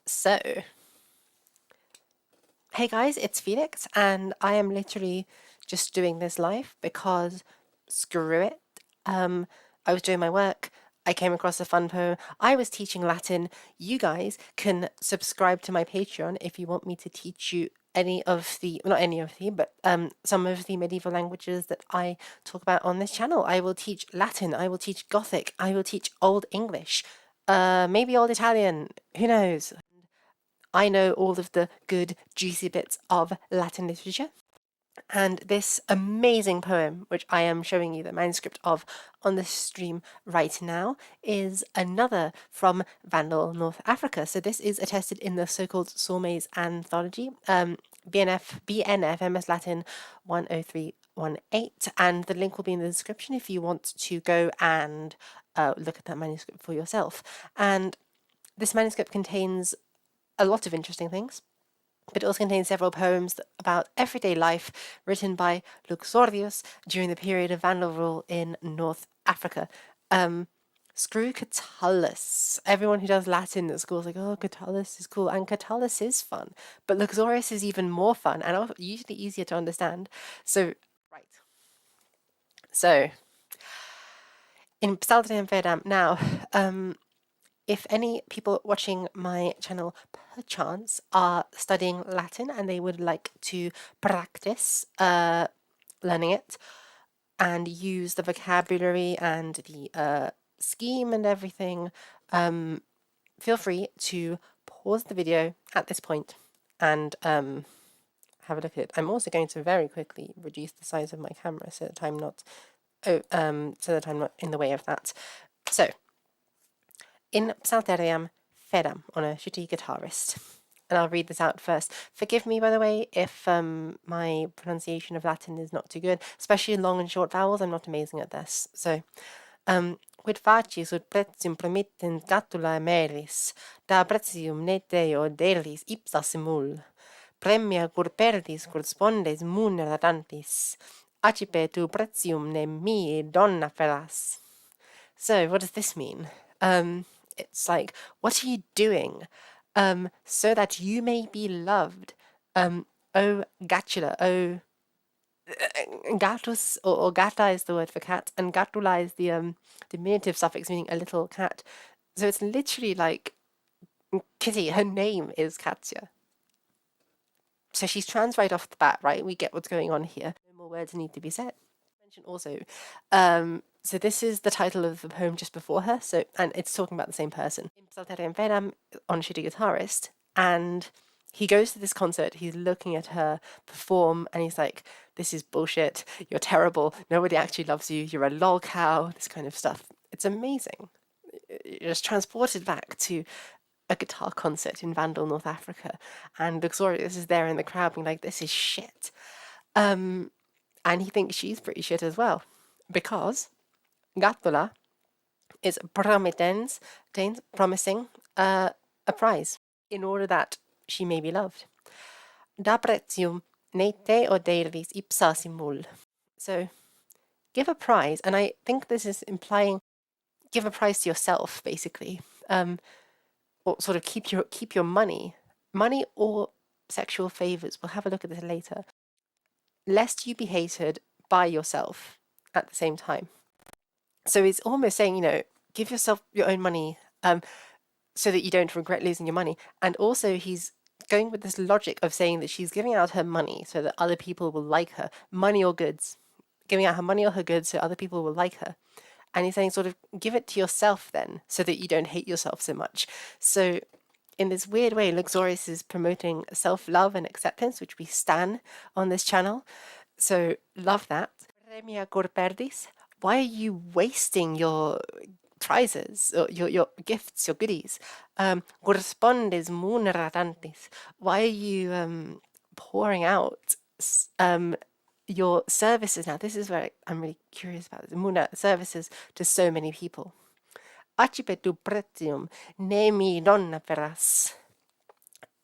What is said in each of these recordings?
So, hey guys, it's Felix, and I am literally just doing this live because screw it. I was doing my work. I came across a fun poem. I was teaching Latin. You guys can subscribe to my Patreon if you want me to teach you any of the, well, not any of the, but some of the medieval languages that I talk about on this channel. I will teach Latin. I will teach Gothic. I will teach Old English. Maybe Old Italian. Who knows? I know all of the good, juicy bits of Latin literature. And this amazing poem, which I am showing you the manuscript of on the stream right now, is another from Vandal, North Africa. So this is attested in the so-called Sormes anthology, BNF MS Latin 10318, and the link will be in the description if you want to go and look at that manuscript for yourself. And this manuscript contains a lot of interesting things, but it also contains several poems about everyday life written by Luxorius during the period of Vandal rule in North Africa. Screw Catullus. Everyone who does Latin at school is like, oh, Catullus is cool, and Catullus is fun, but Luxorius is even more fun and usually easier to understand. So, right. So, in Psalter and Verdam now, if any people watching my channel perchance are studying Latin and they would like to practice learning it and use the vocabulary and the scheme and everything, feel free to pause the video at this point and have a look at it. I'm also going to very quickly reduce the size of my camera so that I'm not in the way of that. So, in psalteriam fedam, on a shitty guitarist. And I'll read this out first. Forgive me, by the way, if my pronunciation of Latin is not too good, especially long and short vowels. I'm not amazing at this. So, quid facis ut pretium promittent gatula meris, da pretium neteo delis ipsa simul, premia cur perdis cur spondes munera dantis, accipe tu pretium ne mi donna feras. So, what does this mean? It's like, what are you doing so that you may be loved? O gatula, O gatus, or gata is the word for cat, and gatula is the diminutive suffix meaning a little cat. So it's literally like Kitty, her name is Katya. So she's trans right off the bat, right? We get what's going on here. No more words need to be said. Mention also, so this is the title of the poem just before her. So, and it's talking about the same person. On Shitty Guitarist, and he goes to this concert. He's looking at her perform, and he's like, "This is bullshit. You're terrible. Nobody actually loves you. You're a lol cow." This kind of stuff. It's amazing. You're just transported back to a guitar concert in Vandal, North Africa, and Luxorius is there in the crowd being like, "This is shit," and he thinks she's pretty shit as well, because Gattola is promising a prize in order that she may be loved. Da pretium nete oderis ipsa simul. So, give a prize, and I think this is implying give a prize to yourself, basically. Or sort of keep your money or sexual favors. We'll have a look at this later. Lest you be hated by yourself at the same time. So it's almost saying, give yourself your own money, so that you don't regret losing your money. And also he's going with this logic of saying that she's giving out her money so that other people will like her, money or goods, giving out her money or her goods so other people will like her. And he's saying sort of give it to yourself then so that you don't hate yourself so much. So in this weird way, Luxorius is promoting self-love and acceptance, which we stan on this channel. So love that. Premia cor perdis. Why are you wasting your prizes, or your gifts, your goodies? Correspondes muneratantis. Why are you pouring out your services now? This is where I'm really curious about this. Muna services to so many people. Accipetu pretium nemi donna peras.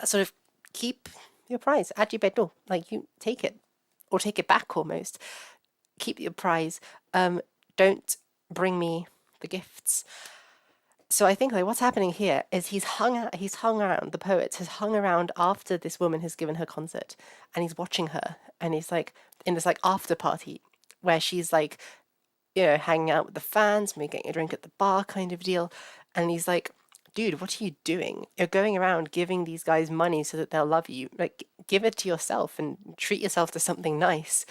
Sort of keep your prize. Accipetu, like you take it, or take it back almost. Keep your prize. Don't bring me the gifts. So I think like what's happening here is he's hung around, the poet has hung around after this woman has given her concert, and he's watching her, and he's like in this like after party where she's like, you know, hanging out with the fans, maybe getting a drink at the bar kind of deal. And he's like, dude, what are you doing? You're going around giving these guys money so that they'll love you. Like, give it to yourself and treat yourself to something nice.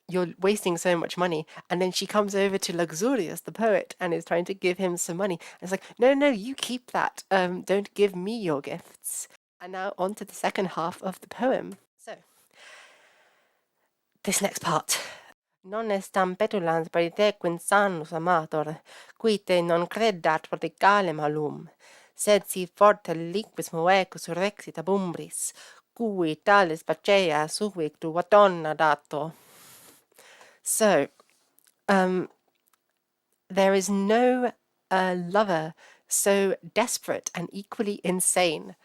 You're wasting so much money. And then she comes over to Luxurius, the poet, and is trying to give him some money. And it's like, no, no, you keep that. Don't give me your gifts. And now on to the second half of the poem. So, this next part. Non estam petulans paritequin sanus amator, qui te non credat verticale malum, sed si forte liquis moecus rexit ab umbris, cui talis pacea subic tu Madonna dato. So, there is no lover so desperate and equally insane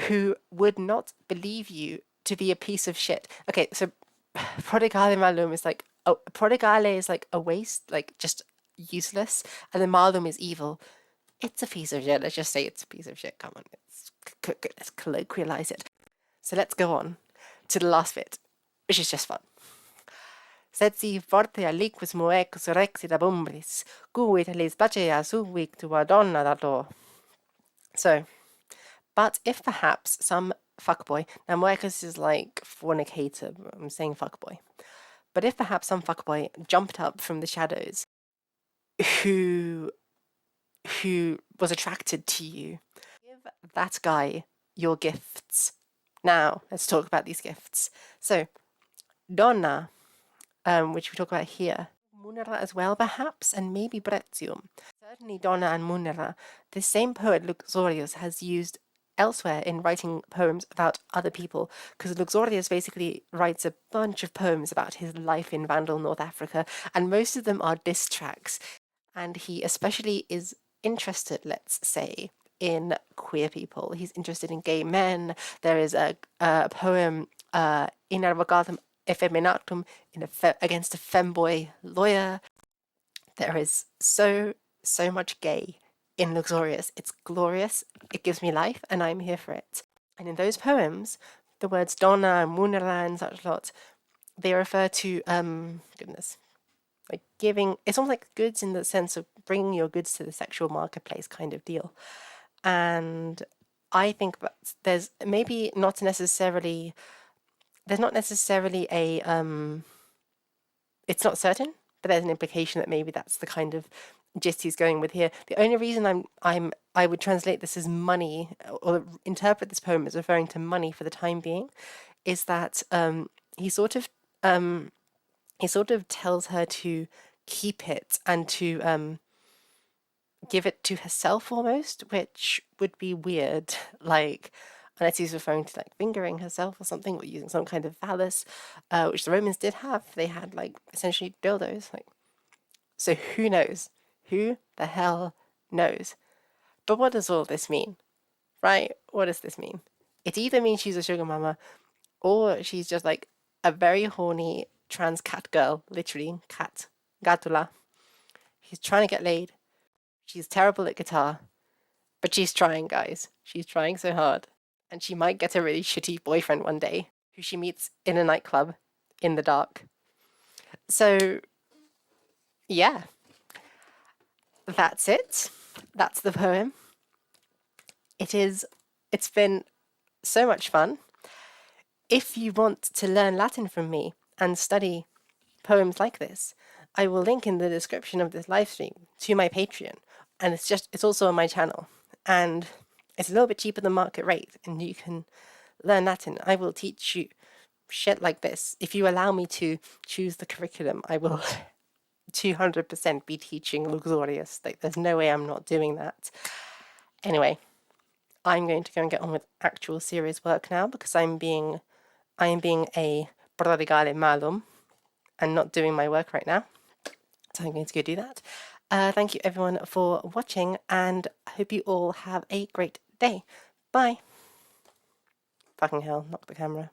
who would not believe you to be a piece of shit. Okay, so prodigale malum is like, prodigale is like a waste, like just useless, and then malum is evil. It's a piece of shit. Let's just say it's a piece of shit. Come on, let's colloquialize it. So let's go on to the last bit, which is just fun. Sed si forte aliquis moecus rexit ab umbris, cui talis placea subic tua donna dato. So, but if perhaps some fuckboy, now moecus is like fornicator, I'm saying fuckboy, but if perhaps some fuckboy jumped up from the shadows who was attracted to you, give that guy your gifts. Now, let's talk about these gifts. So, donna, which we talk about here, munera as well, perhaps, and maybe bretium. Certainly donna and munera. The same poet, Luxorius, has used elsewhere in writing poems about other people, because Luxorius basically writes a bunch of poems about his life in Vandal, North Africa, and most of them are diss tracks. And he especially is interested, let's say, in queer people. He's interested in gay men. There is a poem, In Advocatum Effeminatum, against a femboy lawyer. There is so much gay in Luxorius. It's glorious. It gives me life, and I'm here for it. And in those poems, the words donna and munera and such lot, they refer to goodness, like giving. It's almost like goods in the sense of bringing your goods to the sexual marketplace kind of deal. And I think that there's maybe not necessarily. There's not necessarily a. It's not certain, but there's an implication that maybe that's the kind of gist he's going with here. The only reason I would translate this as money, or interpret this poem as referring to money for the time being, is that he sort of tells her to keep it and to give it to herself almost, which would be weird. Like, unless he's referring to like fingering herself or something, or using some kind of phallus, which the Romans did have. They had like essentially dildos. Like, so who knows? Who the hell knows? But what does all this mean, right? What does this mean? It either means she's a sugar mama, or she's just like a very horny trans cat girl, literally cat, gatula. She's trying to get laid. She's terrible at guitar, but she's trying, guys. She's trying so hard. And she might get a really shitty boyfriend one day who she meets in a nightclub in the dark. So, yeah. That's it. That's the poem. It's been so much fun. If you want to learn Latin from me and study poems like this, I will link in the description of this live stream to my Patreon. And it's also on my channel. And it's a little bit cheaper than market rate, and you can learn Latin. I will teach you shit like this. If you allow me to choose the curriculum, I will 200% be teaching Luxorius. Like, there's no way I'm not doing that. Anyway, I'm going to go and get on with actual serious work now, because I am being a prodigale malum and not doing my work right now. So I'm going to go do that. Thank you everyone for watching, and I hope you all have a great day. Bye. Fucking hell, knock the camera.